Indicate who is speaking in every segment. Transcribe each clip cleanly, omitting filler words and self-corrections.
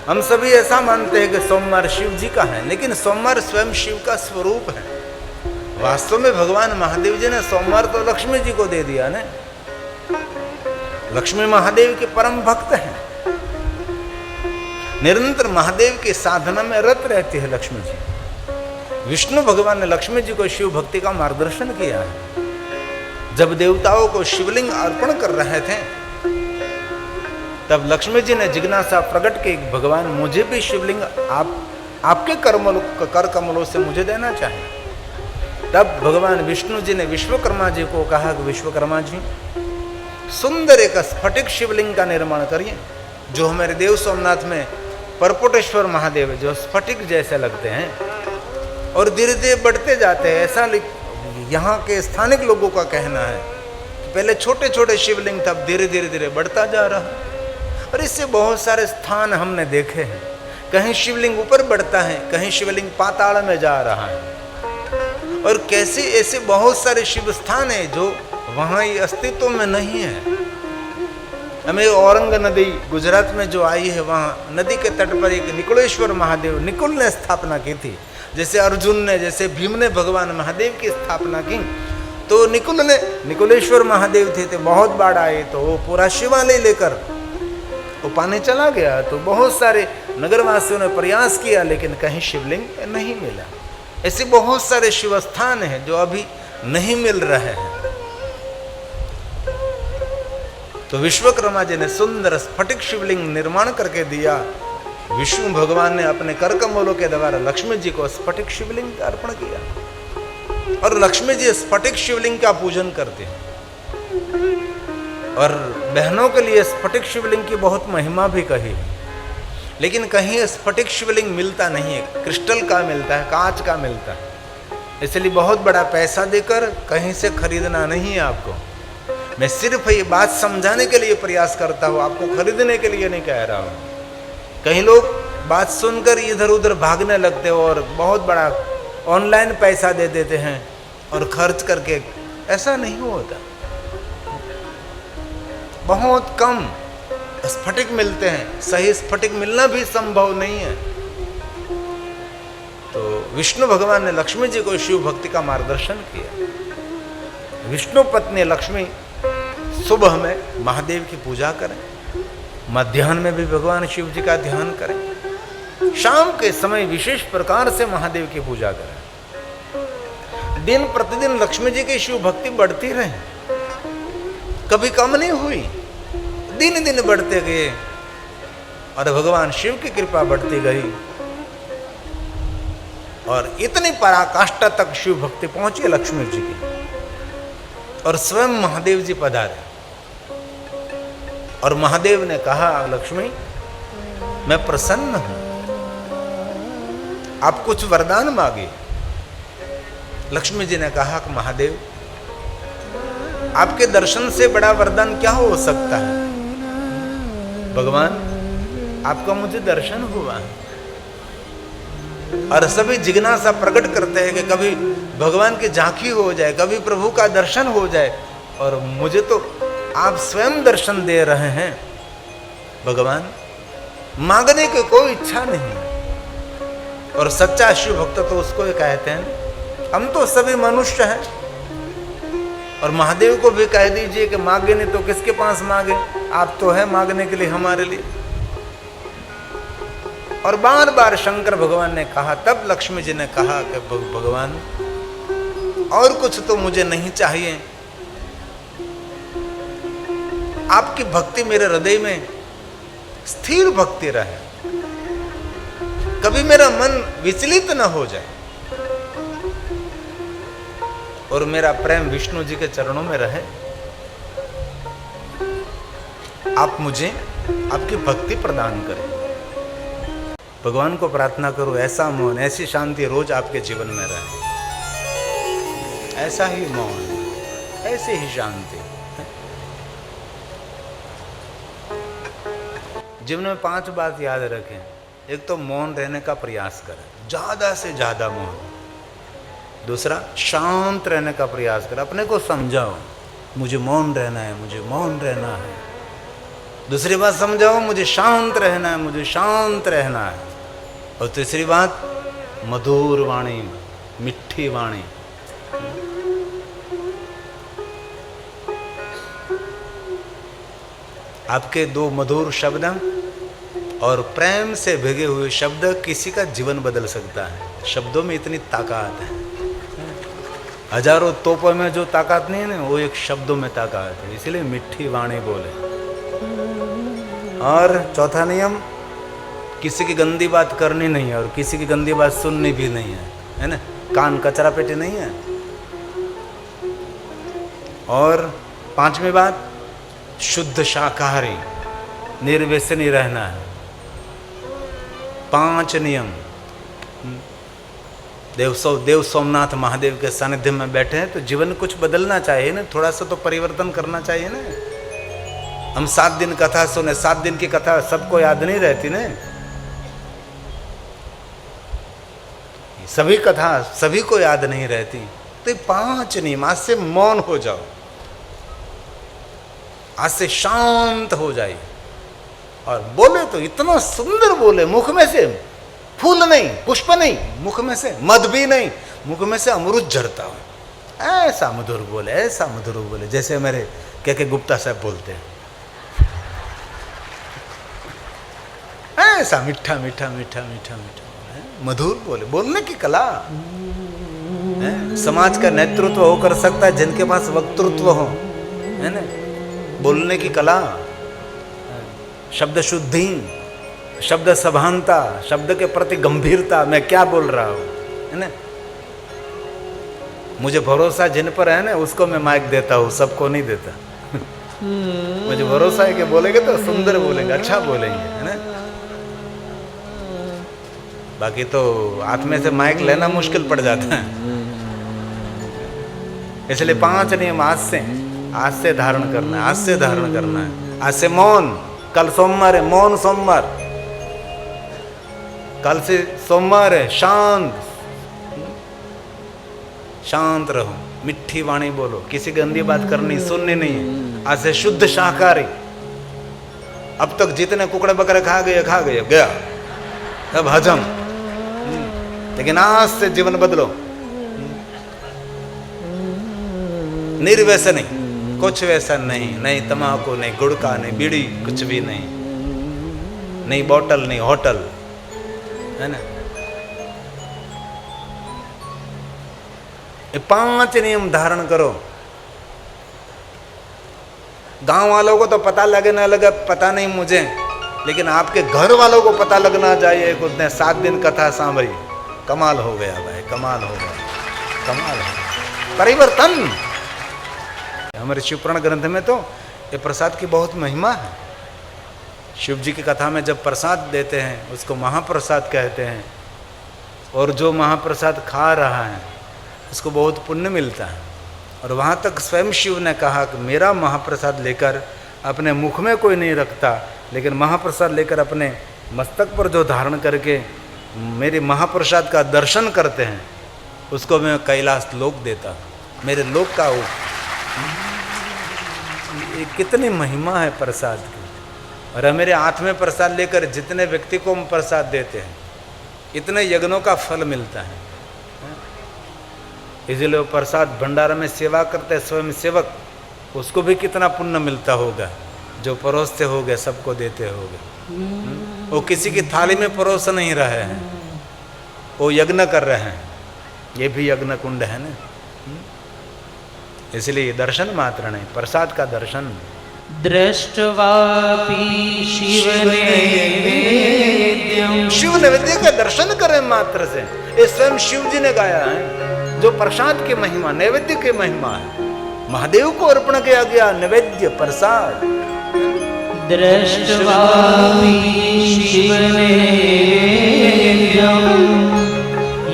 Speaker 1: हम सभी ऐसा मानते हैं कि सोमवार शिव जी का है, लेकिन सोमवार स्वयं शिव का स्वरूप है। वास्तव में भगवान महादेव जी ने सोमवार तो लक्ष्मी जी को दे दिया ना। लक्ष्मी महादेव के परम भक्त हैं, निरंतर महादेव की साधना में रत रहती है लक्ष्मी जी। विष्णु भगवान ने लक्ष्मी जी को शिव भक्ति का मार्गदर्शन किया है। जब देवताओं को शिवलिंग अर्पण कर रहे थे, तब लक्ष्मी जी ने जिज्ञासा प्रकट की, भगवान मुझे भी शिवलिंग आपके कर कमलों से मुझे देना चाहिए। तब भगवान विष्णु जी ने विश्वकर्मा जी को कहा कि विश्वकर्मा जी, सुंदर एक स्फटिक शिवलिंग का निर्माण करिए, जो हमारे देव सोमनाथ में परपोटेश्वर महादेव जो स्फटिक जैसे लगते हैं और धीरे धीरे बढ़ते जाते हैं। ऐसा यहाँ के स्थानिक लोगों का कहना है कि पहले छोटे छोटे शिवलिंग था, अब धीरे धीरे धीरे बढ़ता जा रहा है। और इससे बहुत सारे स्थान हमने देखे हैं, कहीं शिवलिंग ऊपर बढ़ता है, कहीं शिवलिंग पाताल में जा रहा है, और कैसे ऐसे बहुत सारे शिव स्थान है जो वहाँ ये अस्तित्व में नहीं है। हमें औरंग नदी गुजरात में जो आई है, वहाँ नदी के तट पर एक निकुलेश्वर महादेव निकुल ने स्थापना की थी। जैसे अर्जुन ने, जैसे भीम ने भगवान महादेव की स्थापना की, तो निकुलेश्वर महादेव थे, तो बहुत बाढ़ आए, तो वो पूरा शिवालय लेकर वो पानी चला गया। तो बहुत सारे नगरवासियों ने प्रयास किया, लेकिन कहीं शिवलिंग नहीं मिला। ऐसे बहुत सारे शिव स्थान हैं जो अभी नहीं मिल रहे हैं। तो विश्वकर्मा जी ने सुंदर स्फटिक शिवलिंग निर्माण करके दिया। विष्णु भगवान ने अपने कर कमलों के द्वारा लक्ष्मी जी को स्फटिक शिवलिंग का अर्पण किया, और लक्ष्मी जी स्फटिक शिवलिंग का पूजन करते हैं। और बहनों के लिए स्फटिक शिवलिंग की बहुत महिमा भी कही है, लेकिन कहीं स्फटिक शिवलिंग मिलता नहीं है, क्रिस्टल का मिलता है, कांच का मिलता है। इसलिए बहुत बड़ा पैसा देकर कहीं से खरीदना नहीं है आपको। मैं सिर्फ ये बात समझाने के लिए प्रयास करता हूँ, आपको खरीदने के लिए नहीं कह रहा हूँ। कई लोग बात सुनकर इधर उधर भागने लगते हो और बहुत बड़ा ऑनलाइन पैसा दे देते हैं और खर्च करके, ऐसा नहीं होता। बहुत कम स्फटिक मिलते हैं, सही स्फटिक मिलना भी संभव नहीं है। तो विष्णु भगवान ने लक्ष्मी जी को शिव भक्ति का मार्गदर्शन किया। विष्णु पत्नी लक्ष्मी सुबह में महादेव की पूजा करें, मध्याह्न में भी भगवान शिव जी का ध्यान करें, शाम के समय विशेष प्रकार से महादेव की पूजा करें। दिन प्रतिदिन लक्ष्मी जी की शिव भक्ति बढ़ती रहे, कभी कम नहीं हुई, दिन दिन बढ़ते गए, और भगवान शिव की कृपा बढ़ती गई, और इतनी पराकाष्ठा तक शिव भक्ति पहुंची लक्ष्मी जी की। और स्वयं महादेव जी पधारे, और महादेव ने कहा, लक्ष्मी मैं प्रसन्न हूं, आप कुछ वरदान मांगे। लक्ष्मी जी ने कहा कि महादेव, आपके दर्शन से बड़ा वरदान क्या हो सकता है। भगवान, आपका मुझे दर्शन हुआ है। और सभी जिज्ञासा प्रकट करते हैं कि कभी भगवान की झांकी हो जाए, कभी प्रभु का दर्शन हो जाए, और मुझे तो आप स्वयं दर्शन दे रहे हैं। भगवान, मांगने की कोई इच्छा नहीं। और सच्चा शिव भक्त तो उसको ही कहते हैं। हम तो सभी मनुष्य हैं, और महादेव को भी कह दीजिए कि मांगे नहीं तो किसके पास मांगे, आप तो है मांगने के लिए हमारे लिए। और बार बार शंकर भगवान ने कहा, तब लक्ष्मी जी ने कहा कि भगवान, और कुछ तो मुझे नहीं चाहिए, आपकी भक्ति मेरे हृदय में स्थिर भक्ति रहे, कभी मेरा मन विचलित न हो जाए, और मेरा प्रेम विष्णु जी के चरणों में रहे। आप मुझे आपकी भक्ति प्रदान करें। भगवान को प्रार्थना करो, ऐसा मौन, ऐसी शांति रोज आपके जीवन में रहे, ऐसा ही मौन, ऐसी ही शांति। जीवन में 5 बात याद रखें। एक तो मौन रहने का प्रयास करें, ज़्यादा से ज़्यादा मौन। दूसरा, शांत रहने का प्रयास करें, अपने को समझाओ, मुझे मौन रहना है, मुझे मौन रहना है। दूसरी बात समझाओ, मुझे शांत रहना है, मुझे शांत रहना है। और तीसरी बात, मधुर वाणी, मिठी वाणी। आपके दो मधुर शब्द और प्रेम से भीगे हुए शब्द किसी का जीवन बदल सकता है। शब्दों में इतनी ताकत है। हजारों तोपों में जो ताकत नहीं है ना, वो एक शब्दों में ताकत है। इसलिए मिठी वाणी बोले। और चौथा नियम, किसी की गंदी बात करनी नहीं है और किसी की गंदी बात सुननी भी नहीं है ना। कान कचरा पेटी नहीं है। और पांचवी बात, शुद्ध शाकाहारी, निर्व्यसनी रहना है। 5 नियम। देव सोमनाथ महादेव के सानिध्य में बैठे हैं तो जीवन कुछ बदलना चाहिए ना, थोड़ा सा तो परिवर्तन करना चाहिए ना। हम 7 दिन कथा सुने, 7 दिन की कथा सबको याद नहीं रहती ना। सभी कथा सभी को याद नहीं रहती। तो 5 नियम, आज से मौन हो जाओ, आज से शांत हो जाए। और बोले तो इतना सुंदर बोले, मुख में से फूल नहीं, पुष्प नहीं, मुख में से मध भी नहीं, मुख में से अमृत झरता हो। ऐसा मधुर बोले, ऐसा मधुर बोले, जैसे मेरे के गुप्ता साहब बोलते हैं। ऐसा मीठा मीठा मीठा मीठा मीठा मधुर बोले। बोलने की कला है। समाज का नेतृत्व हो कर सकता है जिनके पास वक्तृत्व हो, है ना। बोलने की कला, शब्द शुद्धि, शब्द सभानता, शब्द के प्रति गंभीरता। मैं क्या बोल रहा हूँ, है ना। मुझे भरोसा जिन पर है ना, उसको मैं माइक देता हूँ, सबको नहीं देता। मुझे भरोसा है कि बोलेंगे तो सुंदर बोलेंगे, अच्छा बोलेंगे, है ना। बाकी तो हाथ में से माइक लेना मुश्किल पड़ जाता है। इसलिए 5 नियम आज से धारण करना है, आज से धारण करना है। आज से मौन, कल सोमवार है, मौन सोमवार। कल से सोमवार है, शांत रहो, मिठी वाणी बोलो, किसी गंदी बात करनी सुननी नहीं है। आज से शुद्ध शाकाहारी। अब तक जितने कुकड़े बकरे खा गए गया, अब हजम। लेकिन आज से जीवन बदलो। निर्व्यसनी, कुछ व्यसन नहीं, नहीं तम्बाकू, नहीं गुड़का, नहीं बीड़ी, कुछ भी नहीं, नहीं बोतल, नहीं होटल, है ना। ये 5 नियम धारण करो। गांव वालों को तो पता लगे ना लगे पता नहीं मुझे, लेकिन आपके घर वालों को पता लगना चाहिए। उसने 7 दिन कथा सांभरी, कमाल हो गया भाई, कमाल हो गया, कमाल हो गया। परिवर्तन। हमारे शिवपुराण ग्रंथ में तो ये प्रसाद की बहुत महिमा है। शिव जी की कथा में जब प्रसाद देते हैं उसको महाप्रसाद कहते हैं, और जो महाप्रसाद खा रहा है उसको बहुत पुण्य मिलता है। और वहाँ तक स्वयं शिव ने कहा कि मेरा महाप्रसाद लेकर अपने मुख में कोई नहीं रखता, लेकिन महाप्रसाद लेकर अपने मस्तक पर जो धारण करके मेरे महाप्रसाद का दर्शन करते हैं उसको मैं कैलाश लोक देता, मेरे लोक का वो। ये कितनी महिमा है प्रसाद की। और मेरे हाथ में प्रसाद लेकर जितने व्यक्ति को हम प्रसाद देते हैं इतने यज्ञों का फल मिलता है। इसलिए वो प्रसाद भंडारा में सेवा करते स्वयं सेवक, उसको भी कितना पुण्य मिलता होगा जो परोसते होंगे, सबको देते होंगे। वो किसी की थाली में परोस नहीं रहे हैं, वो यज्ञ कर रहे हैं। ये भी यज्ञ कुंड है ना। इसलिए दर्शन मात्र नहीं, प्रसाद का दर्शन।
Speaker 2: दृष्टवापि शिव नैवेद्यम,
Speaker 1: शिव नैवेद्य का दर्शन करें मात्र से। ये स्वयं शिव जी ने गाया है। जो प्रसाद की महिमा, नैवेद्य की महिमा है, महादेव को अर्पण किया गया नैवेद्य प्रसाद।
Speaker 2: दृष्टवापि शिव नैवेद्यम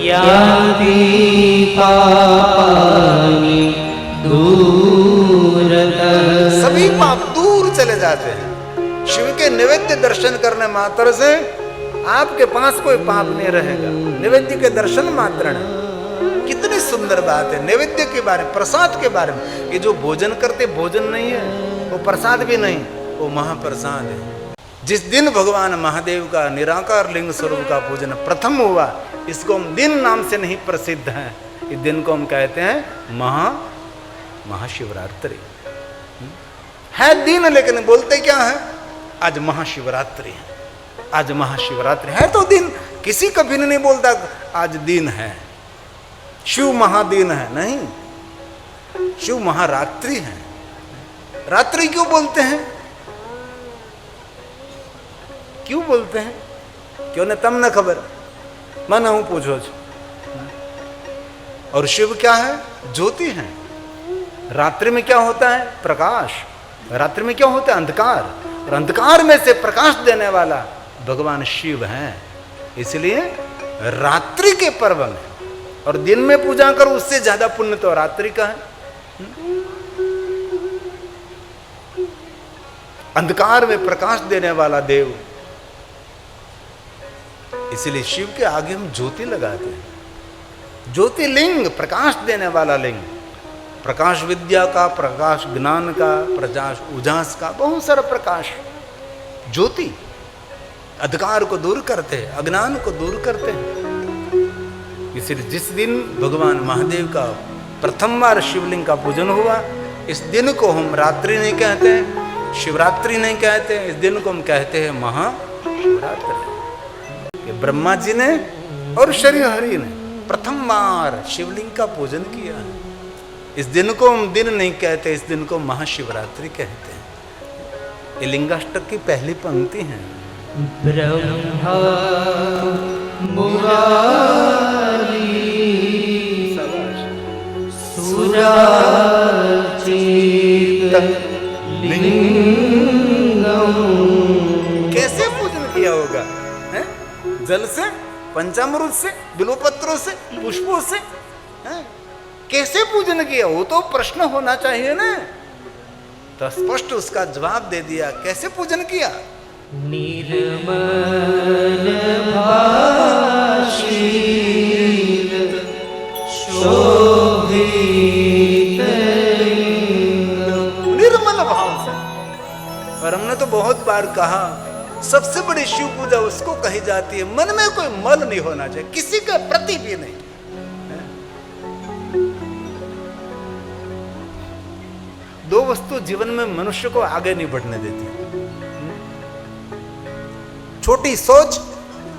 Speaker 2: याति पापानि दूरतः,
Speaker 1: सभी पाप दूर चले जाते हैं शिव के नैवेद्य दर्शन करने मात्र से। आपके पास कोई पाप नहीं रहेगा, नैवेद्य के दर्शन मात्र ने। कितनी सुंदर बात है नैवेद्य के बारे में, प्रसाद के बारे में। ये जो भोजन करते भोजन नहीं है, वो प्रसाद भी नहीं, वो वो महाप्रसाद है। जिस दिन भगवान महादेव का निराकार लिंग स्वरूप का पूजन प्रथम हुआ, इसको हम दिन नाम से नहीं प्रसिद्ध है। इस दिन को हम कहते हैं महाशिवरात्रि है दिन, लेकिन बोलते क्या है? आज महाशिवरात्रि है, आज महाशिवरात्रि है। तो दिन किसी कभी नहीं बोलता आज दिन है, शिव महादिन है, नहीं, शिव महारात्रि है। रात्रि क्यों बोलते हैं? क्यों बोलते हैं? क्यों ने तम न खबर, मन हूं पूछो। और शिव क्या है? ज्योति है। रात्रि में क्या होता है? प्रकाश। रात्रि में क्या होता है? अंधकार। और अंधकार में से प्रकाश देने वाला भगवान शिव हैं। इसलिए रात्रि के पर्व में, और दिन में पूजा करो उससे ज्यादा पुण्य तो रात्रि का है। अंधकार में प्रकाश देने वाला देव, इसलिए शिव के आगे हम ज्योति लगाते हैं। ज्योतिर्लिंग, प्रकाश देने वाला लिंग। प्रकाश विद्या का, प्रकाश ज्ञान का, प्रकाश उजास का, बहुत सारा प्रकाश। ज्योति अंधकार को दूर करते हैं, अज्ञान को दूर करते हैं। इसलिए जिस दिन भगवान महादेव का प्रथम बार शिवलिंग का पूजन हुआ, इस दिन को हम रात्रि नहीं कहते हैं, शिवरात्रि नहीं कहते हैं, इस दिन को हम कहते हैं महाशिवरात्रि। ब्रह्मा जी ने और श्रीहरि ने प्रथम बार शिवलिंग का पूजन किया। इस दिन को हम दिन नहीं कहते, इस दिन को महाशिवरात्रि कहते हैं। ये लिंगाष्टक की पहली पंक्ति है।
Speaker 2: ब्रह्मा मुरारी सुराचित लिंगम।
Speaker 1: कैसे पूजन किया होगा? है? जल से, पंचामृत से, बिल्वपत्रों से, पुष्पों से, है? कैसे पूजन किया? वो तो प्रश्न होना चाहिए ना। तो स्पष्ट उसका जवाब दे दिया। कैसे पूजन किया?
Speaker 2: निर्मल भाषित शोभित लिंगम।
Speaker 1: निर्मल भाव से। और हमने तो बहुत बार कहा, सबसे बड़ी शिव पूजा उसको कही जाती है मन में कोई मल नहीं होना चाहिए, किसी के प्रति भी नहीं। दो वस्तु जीवन में मनुष्य को आगे नहीं बढ़ने देती, छोटी सोच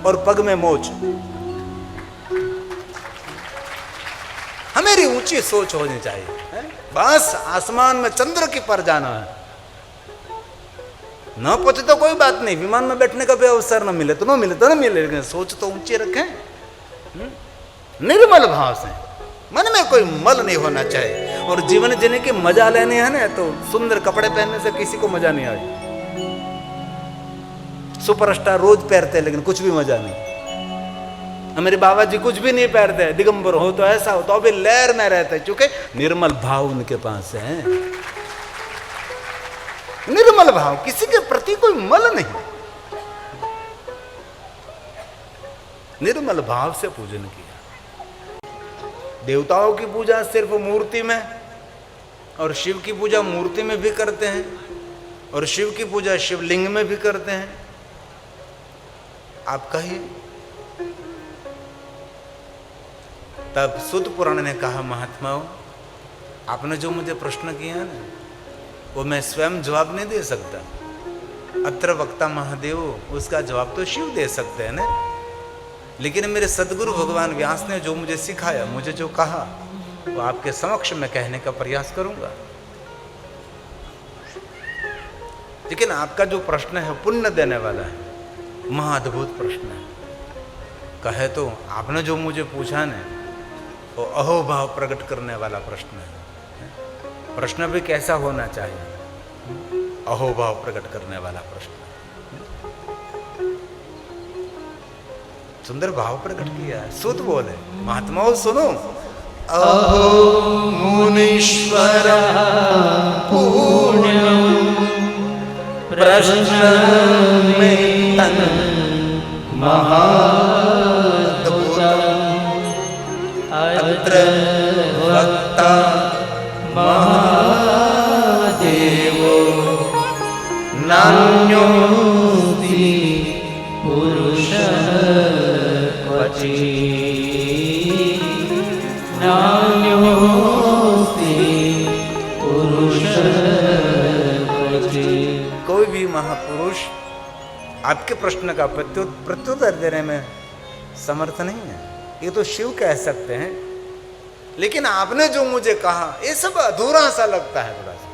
Speaker 1: और पग में मोच। हमारी ऊंची सोच होनी चाहिए, बस आसमान में चंद्र की पर जाना है। न पहुंचे तो कोई बात नहीं, विमान में बैठने का भी अवसर न मिले तो न मिले तो न मिले, लेकिन सोच तो ऊंची रखें निर्मल भाव से। मन में कोई मल नहीं होना चाहिए। और जीवन जीने की मजा लेनी है ना, तो सुंदर कपड़े पहनने से किसी को मजा नहीं आए। सुपरस्टार रोज पहनते हैं लेकिन कुछ भी मजा नहीं। मेरे बाबा जी कुछ भी नहीं पहनते, दिगंबर हो तो ऐसा हो, तो अभी लहर में रहते, क्योंकि निर्मल भाव उनके पास है। निर्मल भाव, किसी के प्रति कोई मल नहीं, निर्मल भाव से पूजन किया। देवताओं की पूजा सिर्फ मूर्ति में, और शिव की पूजा मूर्ति में भी करते हैं, और शिव की पूजा शिवलिंग में भी करते हैं। आप कहिए। तब सुत पुराण ने कहा, महात्माओं आपने जो मुझे प्रश्न किया ना, वो मैं स्वयं जवाब नहीं दे सकता। अत्र वक्ता महादेव, उसका जवाब तो शिव दे सकते हैं ना। लेकिन मेरे सदगुरु भगवान व्यास ने जो मुझे सिखाया, मुझे जो कहा, वो आपके समक्ष में कहने का प्रयास करूंगा। लेकिन आपका जो प्रश्न है पुण्य देने वाला है, महाअद्भुत प्रश्न है। कहे तो आपने जो मुझे पूछा ना, वो अहोभाव प्रकट करने वाला प्रश्न है। प्रश्न भी कैसा होना चाहिए? अहोभाव प्रकट करने वाला प्रश्न। सुंदर भाव प्रकट किया है। सुत बोले, महात्माओं सुनो। अहो मुनीश्वर पुण्यम प्रश्न में तन महाद्भुतम अत्र वक्ता महादेवो नारायणो
Speaker 2: क्वचि नान्योस्ति पुरुष क्वचि।
Speaker 1: कोई भी महापुरुष आपके प्रश्न का प्रत्युत्तर देने में समर्थ नहीं है। ये तो शिव कह सकते हैं, लेकिन आपने जो मुझे कहा ये सब अधूरा सा लगता है। थोड़ा सा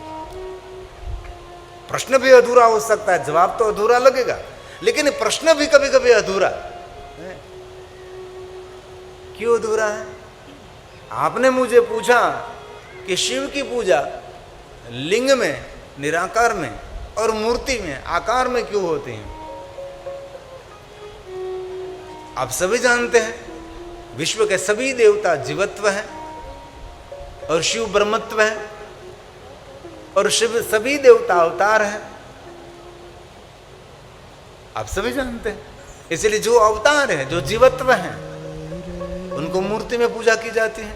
Speaker 1: प्रश्न भी अधूरा हो सकता है, जवाब तो अधूरा लगेगा, लेकिन प्रश्न भी कभी कभी अधूरा है। क्यों अधूरा है? आपने मुझे पूछा कि शिव की पूजा लिंग में, निराकार में और मूर्ति में, आकार में क्यों होती है? आप सभी जानते हैं विश्व के सभी देवता जीवत्व हैं और शिव ब्रह्मत्व है, और शिव सभी देवता अवतार हैं। आप सभी जानते हैं। इसलिए जो अवतार है, जो जीवत्व हैं, उनको मूर्ति में पूजा की जाती है।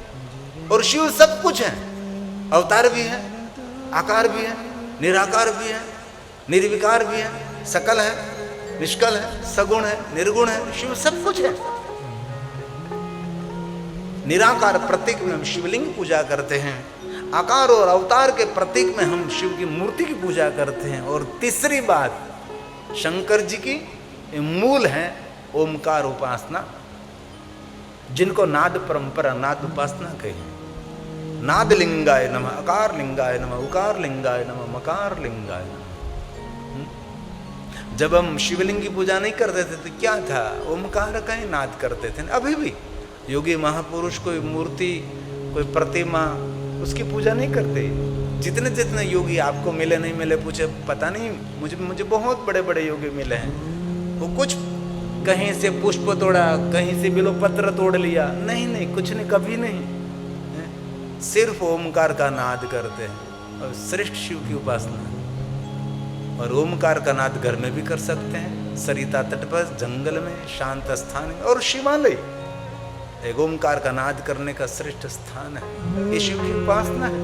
Speaker 1: और शिव सब कुछ है, अवतार भी है, आकार भी है, निराकार भी है, निर्विकार भी है, सकल है, निष्कल है, सगुण है, निर्गुण है। शिव सब कुछ है। निराकार प्रतीक में हम शिवलिंग पूजा करते हैं, आकार और अवतार के प्रतीक में हम शिव की मूर्ति की पूजा करते हैं। और तीसरी बात, शंकर जी की मूल है ओमकार उपासना, जिनको नाद परंपरा, नाद उपासना कही। नाद लिंगाय नमः, अकार लिंगाय नमः, उकार लिंगाय नमः, मकार लिंगाय नमः। जब हम शिवलिंग की पूजा नहीं करते थे तो क्या था? ओमकार का ही नाद करते थे। अभी भी योगी महापुरुष कोई मूर्ति, कोई प्रतिमा, उसकी पूजा नहीं करते। जितने जितने योगी आपको मिले नहीं मिले पूछे, पता नहीं, मुझे बहुत बड़े बड़े योगी मिले हैं। वो कुछ कहीं से पुष्प तोड़ा, कहीं से बिल्वपत्र तोड़ लिया, नहीं, कुछ नहीं, कभी नहीं। सिर्फ ओमकार का नाद करते हैं और श्रेष्ठ शिव की उपासना। और ओमकार का नाद घर में भी कर सकते हैं, सरिता तट पर, जंगल में, शांत स्थान में। और शिवालय एक ओमकार का नाद करने का श्रेष्ठ स्थान है। ये शिव की उपासना है।